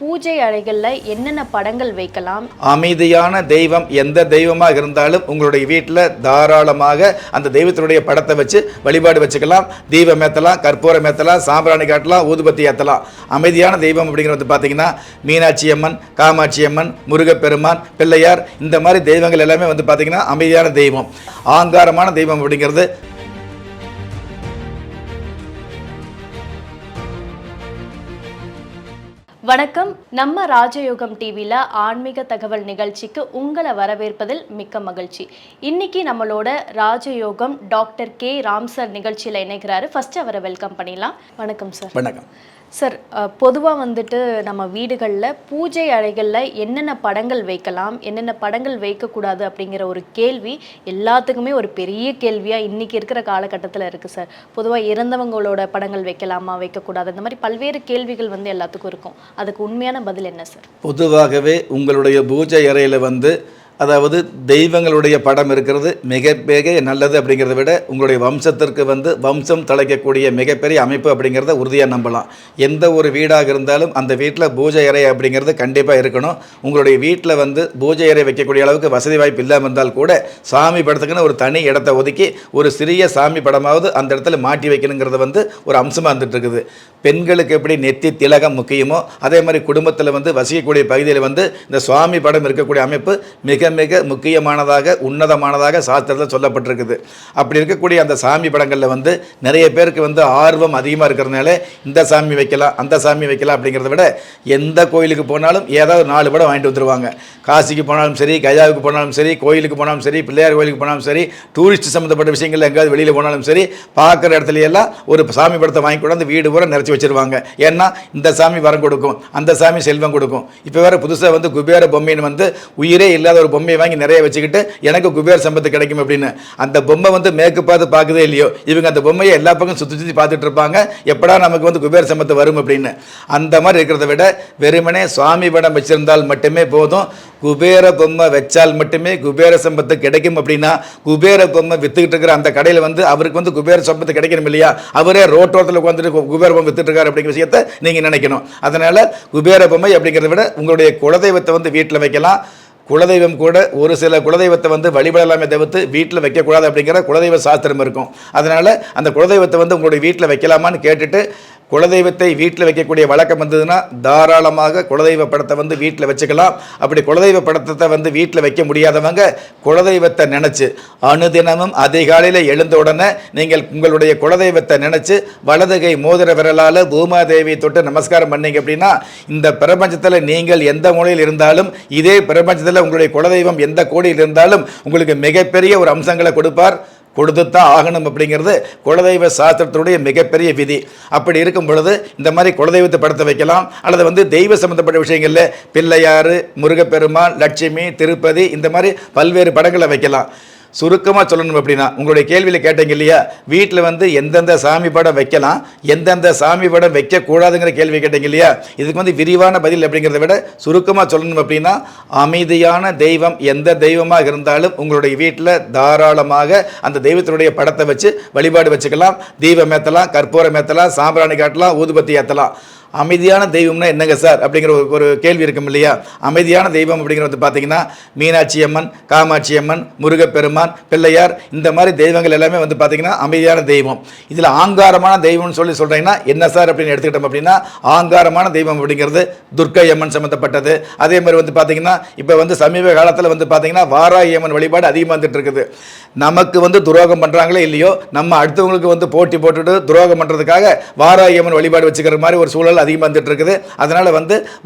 பூஜை அறைகள்ல என்னென்ன படங்கள் வைக்கலாம்? அமைதியான தெய்வம் எந்த தெய்வமாக இருந்தாலும் உங்களுடைய வீட்டில் தாராளமாக அந்த தெய்வத்தினுடைய படத்தை வச்சு வழிபாடு வச்சுக்கலாம். தீபம் ஏற்றலாம், கற்பூரம் ஏற்றலாம், சாம்பிராணி காட்டலாம், ஊதுபத்தி ஏற்றலாம். அமைதியான தெய்வம் அப்படிங்கிறது பார்த்தீங்கன்னா மீனாட்சி அம்மன், காமாட்சி அம்மன், முருகப்பெருமான், பிள்ளையார், இந்த மாதிரி தெய்வங்கள் எல்லாமே வந்து பார்த்தீங்கன்னா அமைதியான தெய்வம். ஆங்காரமான தெய்வம் அப்படிங்கிறது வணக்கம். நம்ம ராஜயோகம் டிவியில் ஆன்மீக தகவல் நிகழ்ச்சிக்கு உங்களை வரவேற்பதில் மிக்க மகிழ்ச்சி. இன்னைக்கு நம்மளோட ராஜயோகம் டாக்டர் கே ராம் சார் நிகழ்ச்சியில் இணைக்கிறாரு. ஃபர்ஸ்ட் அவரை வெல்கம் பண்ணிடலாம். வணக்கம் சார். வணக்கம் சார். பொதுவாக வந்துட்டு நம்ம வீடுகளில் பூஜை அறைகளில் என்னென்ன படங்கள் வைக்கலாம், என்னென்ன படங்கள் வைக்கக்கூடாது அப்படிங்கிற ஒரு கேள்வி எல்லாத்துக்குமே ஒரு பெரிய கேள்வியாக இன்றைக்கி இருக்கிற காலகட்டத்தில் இருக்குது சார். பொதுவாக இறந்தவங்களோட படங்கள் வைக்கலாமா, வைக்கக்கூடாது, இந்த மாதிரி பல்வேறு கேள்விகள் வந்து எல்லாத்துக்கும் இருக்கும். அதுக்கு உண்மையான பதில் என்ன சார்? பொதுவாகவே உங்களுடைய பூஜை அறையில் அதாவது தெய்வங்களுடைய படம் இருக்கிறது மிக மிக நல்லது அப்படிங்கிறத விட உங்களுடைய வம்சத்திற்கு வம்சம் தலைக்கக்கூடிய மிகப்பெரிய அமைப்பு அப்படிங்கிறத உறுதியாக நம்பலாம். எந்த ஒரு வீடாக இருந்தாலும் அந்த வீட்டில் பூஜை அறை அப்படிங்கிறது கண்டிப்பாக இருக்கணும். உங்களுடைய வீட்டில் பூஜை அறை வைக்கக்கூடிய அளவுக்கு வசதி வாய்ப்பு இல்லாமல் இருந்தால் கூட சாமி படத்துக்குன்னு ஒரு தனி இடத்த ஒதுக்கி ஒரு சிறிய சாமி படமாவது அந்த இடத்துல மாட்டி வைக்கணுங்கிறது ஒரு அம்சமாக இருந்துட்டு இருக்குது. பெண்களுக்கு எப்படி நெத்தி திலகம் முக்கியமோ அதே மாதிரி குடும்பத்தில் வசிக்கக்கூடிய பகுதியில் இந்த சுவாமி படம் இருக்கக்கூடிய அமைப்பு மிக மிக முக்கியமானதாக உன்னதமானதாக சாஸ்திரத்தில் சொல்லப்பட்டிருக்குது. அப்படி இருக்கக்கூடிய அந்த சாமி படங்களில் நிறைய பேருக்கு ஆர்வம் அதிகமாக இருக்கிறதுனால இந்த சாமி வைக்கலாம் அந்த சாமி வைக்கலாம் அப்படிங்கிறத விட எந்த கோயிலுக்கு போனாலும் ஏதாவது 4 படம் வாங்கிட்டு வந்துடுவாங்க. காசிக்கு போனாலும் சரி, கஜாவுக்கு போனாலும் சரி, கோயிலுக்கு போனாலும் சரி, பிள்ளையார் கோயிலுக்கு போனாலும் சரி, டூரிஸ்ட் சம்மந்தப்பட்ட விஷயங்கள் எங்கேயாவது வெளியில் போனாலும் சரி, பார்க்குற இடத்துல எல்லாம் ஒரு சாமி படத்தை வாங்கி கூட அந்த வீடு பூரா நிறைச்சி வச்சிருவாங்க. ஏன்னா இந்த சாமி வரம் கொடுக்கும், அந்த சாமி செல்வம் கொடுக்கும். இப்போ வேறு புதுசாக குபேர பொம்மைன்னு உயிரே இல்லாத ஒரு பொம்மையை வாங்கி நிறைய வச்சுக்கிட்டு எனக்கு குபேர சம்பத்து கிடைக்கும் அப்படின்னு அந்த பொம்மை மேற்கு பார்த்து பார்க்குதே இல்லையோ, இவங்க அந்த பொம்மையை எல்லா பக்கம் சுற்றி சுற்றி பார்த்துட்டு இருப்பாங்க, எப்படா நமக்கு குபேர சம்பத்து வரும் அப்படின்னு. அந்த மாதிரி இருக்கிறத விட வெறுமனே சுவாமி படம் வச்சிருந்தால் மட்டுமே போதும். குபேர பொம்மை வச்சால் மட்டுமே குபேர சம்பத்து கிடைக்கும் அப்படின்னா குபேர பொம்மை வித்துக்கிட்டு இருக்கிற அந்த கடையில் அவருக்கு குபேர சம்பத்து கிடைக்கணும் இல்லையா? அவரே ரோட்டோரத்தில் உட்காந்துட்டு குபேர பொம்மை வித்துட்டு இருக்காரு அப்படிங்கிற விஷயத்தை நீங்கள் நினைக்கணும். அதனால குபேர பொம்மை அப்படிங்கிறத விட உங்களுடைய குலதெய்வத்தை வீட்டில் வைக்கலாம். குலதெய்வம் கூட ஒரு சில குலதெய்வத்தை வழிபடலாமே தவிர்த்து வீட்டில் வைக்கக்கூடாது அப்படிங்கிற குலதெய்வ சாஸ்திரம் இருக்கும். அதனால் அந்த குலதெய்வத்தை உங்களுடைய வீட்டில் வைக்கலாமான்னு கேட்டுட்டு குலதெய்வத்தை வீட்டில் வைக்கக்கூடிய வழக்கம் வந்ததுன்னா தாராளமாக குலதெய்வ படத்தை வீட்டில் வச்சுக்கலாம். அப்படி குலதெய்வ படத்தை வீட்டில் வைக்க முடியாதவங்க குலதெய்வத்தை நினச்சி அனுதினமும் அதிகாலையில் எழுந்த உடனே நீங்கள் உங்களுடைய குலதெய்வத்தை நினச்சி வலதுகை மோதிர விரலால் பூமாதேவியை தொட்டு நமஸ்காரம் பண்ணீங்க அப்படின்னா இந்த பிரபஞ்சத்தில் நீங்கள் எந்த மூலையில் இருந்தாலும் இதே பிரபஞ்சத்தில் உங்களுடைய குலதெய்வம் எந்த கோடியில் இருந்தாலும் உங்களுக்கு மிகப்பெரிய ஒரு அம்சங்களை கொடுத்துத்தான் ஆகணும் அப்படிங்கிறது குலதெய்வ சாஸ்திரத்தினுடைய மிகப்பெரிய விதி. அப்படி இருக்கும் பொழுது இந்த மாதிரி குலதெய்வத்தை படத்தை வைக்கலாம். அல்லது தெய்வ சம்பந்தப்பட்ட விஷயங்களில் பிள்ளையார், முருகப்பெருமான், லட்சுமி, திருப்பதி, இந்த மாதிரி பல்வேறு படங்களை வைக்கலாம். சுருக்கமாக சொல்லணும் அப்படின்னா உங்களுடைய கேள்வியில் கேட்டீங்க இல்லையா, வீட்டில் எந்தெந்த சாமி படம் வைக்கலாம், எந்தெந்த சாமி படம் வைக்கக்கூடாதுங்கிற கேள்வி கேட்டீங்க இல்லையா, இதுக்கு விரிவான பதில் அப்படிங்கிறத விட சுருக்கமாக சொல்லணும் அப்படின்னா அமைதியான தெய்வம் எந்த தெய்வமாக இருந்தாலும் உங்களுடைய வீட்டில் தாராளமாக அந்த தெய்வத்தினுடைய படத்தை வச்சு வழிபாடு வச்சுக்கலாம். தீபம் ஏற்றலாம், கற்பூரம் ஏற்றலாம், சாம்பிராணி காட்டலாம், ஊதுபத்தி ஏற்றலாம். அமைதியான தெய்வம்னா என்னங்க சார் அப்படிங்கிற ஒரு கேள்வி இருக்கும் இல்லையா? அமைதியான தெய்வம் அப்படிங்கிறது பார்த்தீங்கன்னா மீனாட்சி அம்மன், காமாட்சி அம்மன், முருகப்பெருமான், பிள்ளையார், இந்த மாதிரி தெய்வங்கள் எல்லாமே பார்த்தீங்கன்னா அமைதியான தெய்வம். இதில் ஆங்காரமான தெய்வம்னு சொல்கிறீங்கன்னா என்ன சார் அப்படின்னு எடுத்துக்கிட்டோம் அப்படின்னா ஆங்காரமான தெய்வம் அப்படிங்கிறது துர்க்கை அம்மன் சம்மந்தப்பட்டது. அதே மாதிரி பார்த்தீங்கன்னா இப்போ சமீப காலத்தில் பார்த்தீங்கன்னா வாராகி அம்மன் வழிபாடு அதிகமாக வந்துட்டு இருக்குது. நமக்கு துரோகம் பண்ணுறாங்களே இல்லையோ, நம்ம அடுத்தவங்களுக்கு போட்டி போட்டுட்டு துரோகம் பண்ணுறதுக்காக வாராகி அம்மன் வழிபாடு வச்சுக்கிற மாதிரி ஒரு சூழல் அதிகமாக வந்துட்டு இருக்குது. அதனால்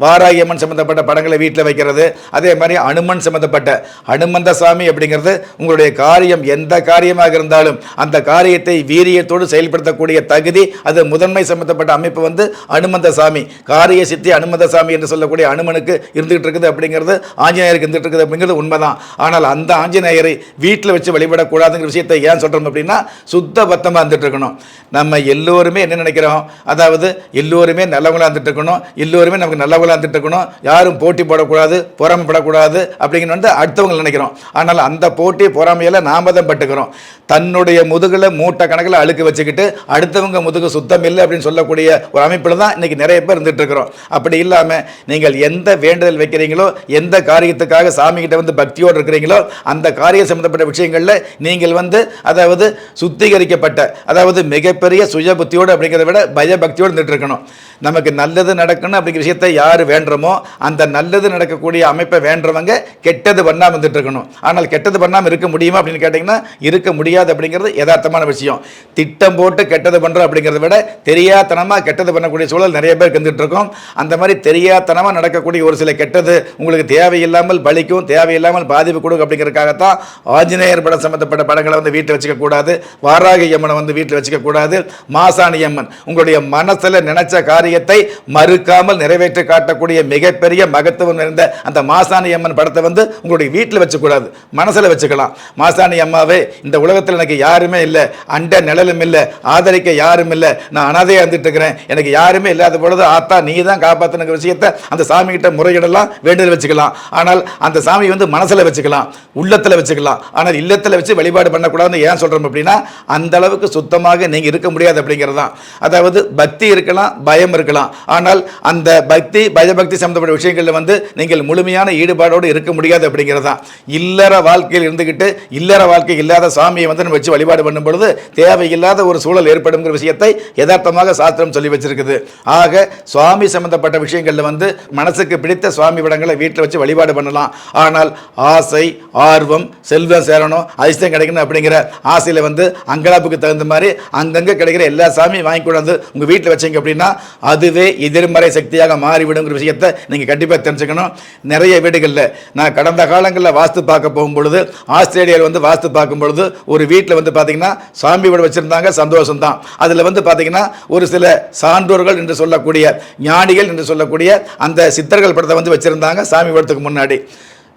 வாராகி அம்மன் சம்பந்தப்பட்ட படங்களை வீட்டில் வைக்கிறது. அதே மாதிரி அனுமன் சம்பந்தப்பட்ட அனுமந்த சாமி அப்படிங்கிறது உங்களுடைய காரியம் எந்த காரியமாக இருந்தாலும் அந்த காரியத்தை வீரியத்தோடு செயல்படுத்தக்கூடிய தகுதி அது முதன்மை சம்பந்தப்பட்ட அமைப்பு அனுமந்த சாமி, காரிய சித்தி அனுமந்த சாமி என்று சொல்லக்கூடிய அனுமனுக்கு இருந்துகிட்டு இருக்குது அப்படிங்கிறது ஆஞ்சநேயருக்கு இருந்துகிட்டு இருக்குது அப்படிங்கிறது உண்மைதான். ஆனால் அந்த ஆஞ்சநேயரை வீட்டில் வச்சு வழிபடக்கூடாதுங்கிற விஷயத்தை ஏன் சொல்கிறோம் அப்படின்னா சுத்த பத்தமாக இருந்துட்டு இருக்கணும். நம்ம எல்லோருமே என்ன நினைக்கிறோம், அதாவது எல்லோருமே நல்லவங்களா இருந்துட்டு இருக்கணும், எல்லோருமே நமக்கு நல்லவங்களா இருந்துட்டு இருக்கணும், யாரும் போட்டி போடக்கூடாது, பொறாமைப்படக்கூடாது அப்படிங்கன்னு வந்து அடுத்தவங்க நினைக்கிறோம். ஆனால் அந்த போட்டி பொறாமையில நாம தான் பட்டுக்கிறோம். தன்னுடைய முதுகுல மூட்டை கணக்கில் அழுக்கு வச்சுக்கிட்டு அடுத்தவங்க முதுகு சுத்தம் இல்லை அப்படின்னு சொல்லக்கூடிய ஒரு அமைப்பில் தான் இன்னைக்கு நிறைய பேர் இருந்துட்டு இருக்கிறோம். அப்படி இல்லாமல் நீங்கள் எந்த வேண்டுதல் வைக்கிறீங்களோ, எந்த காரியத்துக்காக சாமி கிட்ட வந்து பக்தியோடு இருக்கிறீங்களோ, அந்த காரியம் சம்பந்தப்பட்ட விஷயங்களில் நீங்கள் வந்து அதாவது சுத்திகரிக்கப்பட்ட, அதாவது மிகப்பெரிய சுய புத்தியோடு அப்படிங்கிறத விட பயபக்தியோடு இருந்துட்டு இருக்கணும். நமக்கு நல்லது நடக்கணும் அப்படிங்கிற விஷயத்தை யார் வேண்டுமோ அந்த நல்லது நடக்கக்கூடிய அமைப்பை வேண்டவங்க கெட்டது பண்ணாமல் வந்துட்டு இருக்கணும். ஆனால் கெட்டது பண்ணாமல் இருக்க முடியுமா அப்படின்னு கேட்டிங்கன்னா இருக்க முடியாது அப்படிங்கிறது யதார்த்தமான விஷயம். திட்டம் போட்டு கெட்டது பண்ணுறோம் அப்படிங்கிறத விட தெரியாதனமாக கெட்டது பண்ணக்கூடிய சூழல் நிறைய பேர் இருந்துட்டு இருக்கோம். அந்த மாதிரி தெரியாதனமாக நடக்கக்கூடிய ஒரு சில கெட்டது உங்களுக்கு தேவையில்லாமல் பலிக்கும், தேவையில்லாமல் பாதிப்பு கொடுக்கும். அப்படிங்கிறதுக்காகத்தான் ஆஞ்சநேயர் படம் சம்பந்தப்பட்ட படங்களை வந்து வீட்டில் வச்சுக்க கூடாது, வாராகி அம்மனை வந்து வீட்டில் வச்சுக்க கூடாது, மாசாணி அம்மன் உங்களுடைய மனசில் நினைச்ச காரியத்தை மறுக்காமல் நிறைவேற்றி காட்டக்கூடிய மிகப்பெரிய மகத்துவம் நிறைந்த அந்த மாசாணி அம்மன் படத்தை வந்து உங்களுடைய வீட்டில் வச்சுக்கூடாது, மனசில் வச்சுக்கலாம். மாசாணி அம்மாவே, இந்த உலகத்தில் எனக்கு யாருமே இல்லை, அண்ட நிழலும் இல்லை, ஆதரிக்க யாரும் இல்லை, நான் அனாதையாக இருந்துட்டு இருக்கிறேன், எனக்கு யாருமே இல்லாத பொழுது ஆத்தா நீ தான் காப்பாற்றுங்கிற விஷயத்தை அந்த சாமி கிட்ட முறையிடலாம், வேண்டுதல் வச்சுக்கலாம். ஆனால் அந்த சாமி வந்து மனசில் வச்சுக்கலாம், உள்ளத்தில் வச்சுக்கலாம். ஆனால் இல்லத்தில் வச்சு வழிபாடு பண்ணக்கூடாதுன்னு ஏன் சொல்கிறோம் அப்படின்னா அந்த அளவுக்கு சுத்தமாக நீங்கள் இருக்க முடியாது அப்படிங்கிறது தான். அதாவது பக்தி இருக்கலாம், பயம் இருக்கலாம், ஆனால் அந்த பக்தி பயபக்தி சம்பந்தப்பட்ட விஷயங்களில் வந்து நீங்கள் முழுமையான ஈடுபாடோடு இருக்க முடியாது அப்படிங்கிறது தான். இல்லற வாழ்க்கையில் இருந்துக்கிட்டு இல்லற வாழ்க்கை இல்லாத சாமியை வந்து நம்ம வச்சு வழிபாடு பண்ணும் பொழுது தேவையில்லாத ஒரு சூழல் ஏற்படுங்கிற விஷயத்தை யதார்த்தமாக சாஸ்திரம் சொல்லி வச்சிருக்குது. ஆக சுவாமி சம்பந்தப்பட்ட விஷயங்களில் வந்து மனசுக்கு பிடித்த சுவாமி படங்களை வீட்டில் வச்சு வழிபாடு பண்ணலாம். ஆனால் ஆசை, ஆர்வம், செல்வம் சேரணும், அதிர்ஷ்டம் கிடைக்கணும் அப்படிங்கிற ஆசையில் வந்து அங்கலாப்புக்கு தகுந்த மாதிரி அங்கங்கே கிடைக்கிற எல்லா சாமியும் வாங்கி கொண்டாந்து உங்கள் வீட்டில் வச்சிங்க அப்படின்னா அதுவே எதிர்மறை சக்தியாக மாறிவிடுங்கிற விஷயத்தை நீங்கள் கண்டிப்பாக தெரிஞ்சுக்கணும். நிறைய வீடுகளில் நான் கடந்த காலங்களில் வாஸ்து பார்க்க போகும்பொழுது ஆஸ்திரேலியாவில் வந்து வாஸ்து பார்க்கும் பொழுது ஒரு வீட்டில் வந்து பார்த்தீங்கன்னா சாமி வீடு வச்சுருந்தாங்க, சந்தோஷம் தான். அதில் வந்து பார்த்தீங்கன்னா ஒரு சில சான்றோர்கள் என்று சொல்லக்கூடிய ஞானிகள் என்று சொல்லக்கூடிய அந்த சித்தர்கள் படத்தை வந்து வச்சுருந்தாங்க சாமி படத்துக்கு முன்னாடி.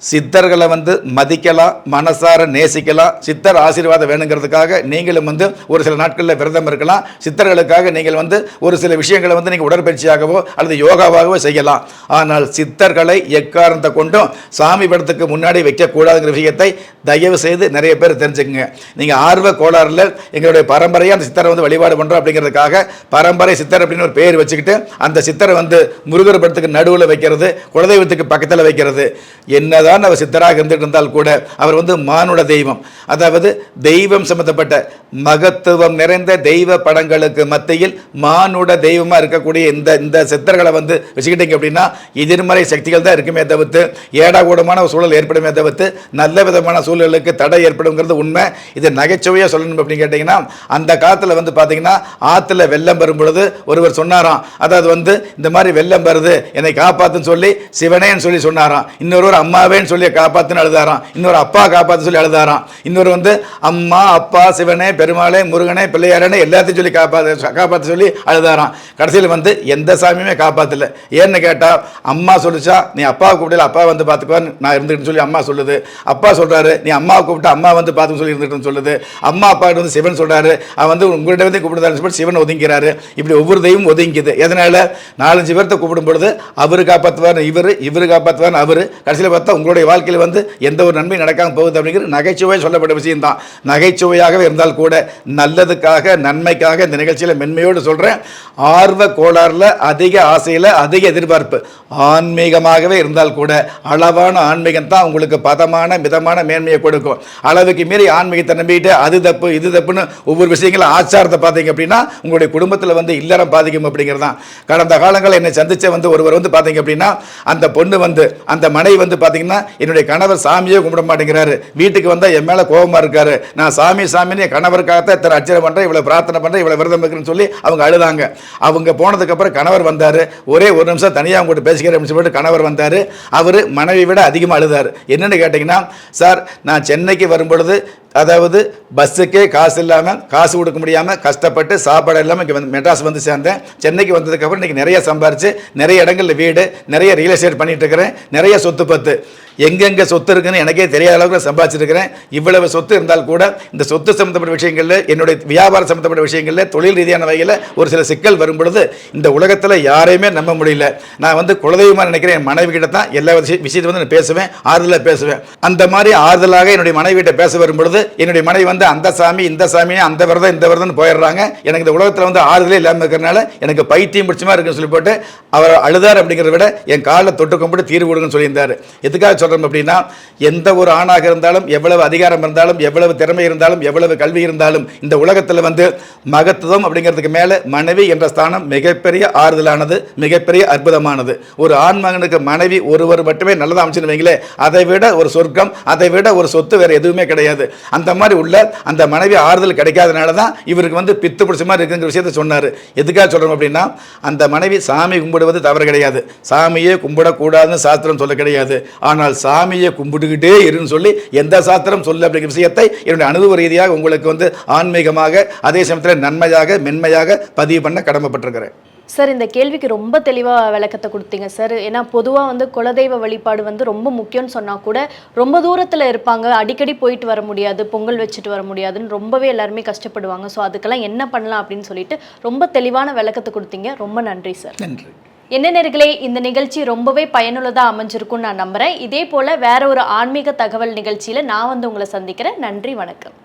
சித்தர்களை வந்து மதிக்கலாம், மனசார நேசிக்கலாம், சித்தர் ஆசீர்வாதம் வேணுங்கிறதுக்காக நீங்களும் வந்து ஒரு சில நாட்களில் விரதம் இருக்கலாம். சித்தர்களுக்காக நீங்கள் வந்து ஒரு சில விஷயங்களை வந்து நீங்கள் உடற்பயிற்சியாகவோ அல்லது யோகாவாகவோ செய்யலாம். ஆனால் சித்தர்களை எக்காரணத்தை கொண்டும் சாமி படத்துக்கு முன்னாடி வைக்கக்கூடாதுங்கிற விஷயத்தை தயவு செய்து நிறைய பேர் தெரிஞ்சுக்குங்க. நீங்கள் ஆர்வ கோளாறுல எங்களுடைய பரம்பரையாக அந்த சித்தரை வந்து வழிபாடு பண்ணுறோம் அப்படிங்கிறதுக்காக பரம்பரை சித்தர் அப்படின்னு ஒரு பேர் வச்சுக்கிட்டு அந்த சித்தரை வந்து முருகர் படத்துக்கு நடுவில் வைக்கிறது, குலதெய்வத்துக்கு பக்கத்தில் வைக்கிறது. என்னதான் அவர் சித்தராக இருந்துட்டு இருந்தால் கூட அவர் வந்து மானுட தெய்வம், அதாவது தெய்வம் சம்பந்தப்பட்ட மகத்துவம் நிறைந்த தெய்வ படங்களுக்கு மத்தியில் மானுட தெய்வமாக இருக்கக்கூடிய இந்த சித்தர்களை வந்து வச்சுக்கிட்டீங்க அப்படின்னா எதிர்மறை சக்திகள் தான் இருக்குமே தவிர்த்து ஏடாகூடமான சூழல் ஏற்படுமே தவிர்த்து நல்ல விதமான சூழலுக்கு தடை ஏற்படுங்கிறது உண்மை. இது நகைச்சுவையாக சொல்லணும் அப்படின்னு கேட்டிங்கன்னா அந்த காலத்தில் வந்து பார்த்தீங்கன்னா ஆற்றுல வெள்ளம் வரும் பொழுது ஒருவர் சொன்னாராம், அதாவது வந்து இந்த மாதிரி வெள்ளம் வருது என்னை காப்பாற்றுன்னு சொல்லி சிவனேன்னு சொல்லி சொன்னாராம். இன்னொருவர் அம்மாவே சொல்லி காப்பாத்துன்னு அழுதாராம், இன்னொரு அப்பா காப்பாத்து சொல்லி அழுதாராம், இன்னொரு வந்து அம்மா அப்பா சிவனே பெருமாளே முருகனே பிள்ளையாரனே எல்லாத்தையும் சொல்லி காப்பாற்ற சொல்லி அழுதாராம். கடைசியில் வந்து எந்த சாமியுமே காப்பாற்றல. ஏன்னு கேட்டால் அம்மா சொல்லிச்சா நீ அப்பாவை கூப்பிடல, அப்பா வந்து பார்த்துக்குவான்னு நான் இருந்துக்கிட்டு சொல்லி அம்மா சொல்லுது. அப்பா சொல்கிறாரு நீ அம்மாவை கூப்பிட்டு அம்மா வந்து பார்த்துக்க சொல்லி இருந்துட்டு சொல்லுது. அம்மா அப்பா வந்து சிவன் சொல்கிறாரு, அவன் வந்து உங்கள்கிட்ட வந்து கூப்பிடுதான்னு சொல்லி சிவன் ஒதுங்கிறாரு. இப்படி ஒவ்வொரு தெய்வம் ஒதுங்கிது. எதனால 4-5 பேர்த்த கூப்பிடும் பொழுது அவர் காப்பாற்றுவார், இவர் காப்பாற்றுவார், அவர் கடைசியில் பார்த்தா உங்களுடைய வாழ்க்கையில் வந்து எந்த ஒரு நன்மை நடக்காமல் போகுது அப்படிங்கிற நகைச்சுவை சொல்லப்பட்ட விஷயம் தான். நகைச்சுவையாகவே இருந்தால் கூட நல்லதுக்காக நன்மைக்காக இந்த நிகழ்ச்சியில் மென்மையோடு சொல்கிறேன். ஆர்வ கோளாறுல அதிக ஆசையில் அதிக எதிர்பார்ப்பு ஆன்மீகமாகவே இருந்தால் கூட அளவான ஆன்மீகம் தான் உங்களுக்கு பதமான மிதமான மேன்மையை கொடுக்கும். அளவுக்கு மீறி ஆன்மீகத்தை நம்பிட்டு அது தப்பு இது தப்புன்னு ஒவ்வொரு விஷயங்களும் ஆச்சாரத்தை பார்த்தீங்க அப்படின்னா உங்களுடைய குடும்பத்தில் வந்து இல்லறம் பாதிக்கும் அப்படிங்கிறது தான். கடந்த காலங்களில் என்னை சந்திச்ச வந்து ஒருவர் வந்து பார்த்தீங்க அப்படின்னா அந்த பொண்ணு வந்து அந்த மனைவி வந்து பார்த்தீங்கன்னா என்னுடைய கணவர் சாமியே கும்பிட மாட்டேங்கிறாரு, வீட்டுக்கு வந்தால் என் மேலே கோபமாக இருக்காரு, நான் சாமி சாமின்னு என் கணவருக்காகத்தான் இத்தனை அர்ச்சனை பண்ணுறேன், இவ்வளோ பிரார்த்தனை பண்ணுறேன், இவ்வளோ விரதம் இருக்குன்னு சொல்லி அவங்க அழுதாங்க. அவங்க போனதுக்கப்புறம் கணவர் வந்தார், ஒரே ஒரு நிமிஷம் தனியாக அவங்க கூட பேசிக்கிறேன் அப்படின்னு சொல்லிட்டு கணவர் வந்தார். அவர் மனைவி விட அதிகமாக அழுதார். என்னென்னு கேட்டிங்கன்னா, சார் நான் சென்னைக்கு வரும்பொழுது அதாவது பஸ்ஸுக்கே காசு இல்லாமல் காசு கொடுக்க முடியாமல் கஷ்டப்பட்டு சாப்பாடு இல்லாமல் இங்கே வந்து மெட்ராஸ் வந்து சேர்ந்தேன். சென்னைக்கு வந்ததுக்கப்புறம் இன்றைக்கி நிறைய சம்பாரித்து நிறைய இடங்களில் வீடு நிறைய ரியல் எஸ்டேட் பண்ணிகிட்டு இருக்கிறேன், நிறைய சொத்து பத்து. எங்கெங்கே சொத்து இருக்குன்னு எனக்கே தெரியாத அளவுக்கு நான் சம்பாதிச்சிருக்கிறேன். இவ்வளவு சொத்து இருந்தால் கூட இந்த சொத்து சம்மந்தப்பட்ட விஷயங்களில், என்னுடைய வியாபாரம் சம்மந்தப்பட்ட விஷயங்களில், தொழில் ரீதியான வகையில் ஒரு சில சிக்கல் வரும் பொழுது இந்த உலகத்தில் யாரையுமே நம்ப முடியல. நான் வந்து குலதெய்வமாக நினைக்கிறேன் என் மனைவி கிட்ட தான் எல்லா விஷயத்தை வந்து நான் பேசுவேன், ஆறுதலாக பேசுவேன். அந்த மாதிரி ஆறுதலாக என்னுடைய மனைவி கிட்ட பேச வரும் பொழுது என்னுடைய மனைவி வந்து அந்த சாமி இந்த சாமி அந்த விரதம் இந்த விரதம் போயிடுறாங்க. எனக்கு இந்த உலகத்தில் வந்து ஆறுதலே இல்லாமல் இருக்கிறனால எனக்கு பைத்தியம் பிடிச்சமா இருக்குன்னு சொல்லி போட்டு அவர் அழுதார். அப்படிங்கிறத விட என் காலில் தொட்டு கும்பிட்டு தீர்வு கொடுங்கன்னு சொல்லியிருந்தார். எதுக்காக சொல்கிறோம் அப்படின்னா, எந்த ஒரு ஆணாக இருந்தாலும், எவ்வளவு அதிகாரம் இருந்தாலும், எவ்வளவு திறமை இருந்தாலும், எவ்வளவு கல்வி இருந்தாலும், இந்த உலகத்தில் வந்து மகத்துவம் அப்படிங்கிறதுக்கு மேலே மனைவி என்ற ஸ்தானம் மிகப்பெரிய ஆறுதலானது, மிகப்பெரிய அற்புதமானது. ஒரு ஆண் மகனுக்கு மனைவி ஒருவர் மட்டுமே நல்லதாக அமைச்சுன்னு வைங்களே, அதை விட ஒரு சொர்க்கம், அதை விட ஒரு சொத்து வேறு எதுவுமே கிடையாது. அந்த மாதிரி உள்ள அந்த மனைவி ஆறுதல் கிடைக்காதனால தான் இவருக்கு வந்து பித்து பிடிச்ச மாதிரி இருக்குங்கிற விஷயத்தை சொன்னார். எதுக்காக சொல்கிறோம் அப்படின்னா, அந்த மனைவி சாமி கும்பிடுவது தவறு கிடையாது, சாமியே கும்பிடக்கூடாதுன்னு சாஸ்திரம் சொல்ல கிடையாது. ஆனால் சாமியை கும்பிட்டுக்கிட்டே இருன்னு சொல்லி எந்த சாஸ்திரம் சொல்ல அப்படிங்கிற விஷயத்தை என்னுடைய அனுபவ ரீதியாக உங்களுக்கு வந்து ஆன்மீகமாக அதே சமயத்தில் நன்மையாக மென்மையாக பதிவு பண்ண கடமைப்பட்டிருக்கிறேன். சார், இந்த கேள்விக்கு ரொம்ப தெளிவாக விளக்கத்தை கொடுத்தீங்க சார். ஏன்னா பொதுவாக வந்து குலதெய்வ வழிபாடு வந்து ரொம்ப முக்கியம்னு சொன்னால் கூட ரொம்ப தூரத்தில் இருப்பாங்க, அடிக்கடி போயிட்டு வர முடியாது, பொங்கல் வச்சுட்டு வர முடியாதுன்னு ரொம்பவே எல்லாருமே கஷ்டப்படுவாங்க. ஸோ அதுக்கெல்லாம் என்ன பண்ணலாம் அப்படின்னு சொல்லிட்டு ரொம்ப தெளிவான விளக்கத்தை கொடுத்தீங்க. ரொம்ப நன்றி சார். நன்றி. என்ன நேயர்களே, இந்த நிகழ்ச்சி ரொம்பவே பயனுள்ளதாக அமைஞ்சிருக்கும்னு நான் நம்புகிறேன். இதே போல் வேற ஒரு ஆன்மீக தகவல் நிகழ்ச்சியில் நான் வந்து உங்களை சந்திக்கிறேன். நன்றி, வணக்கம்.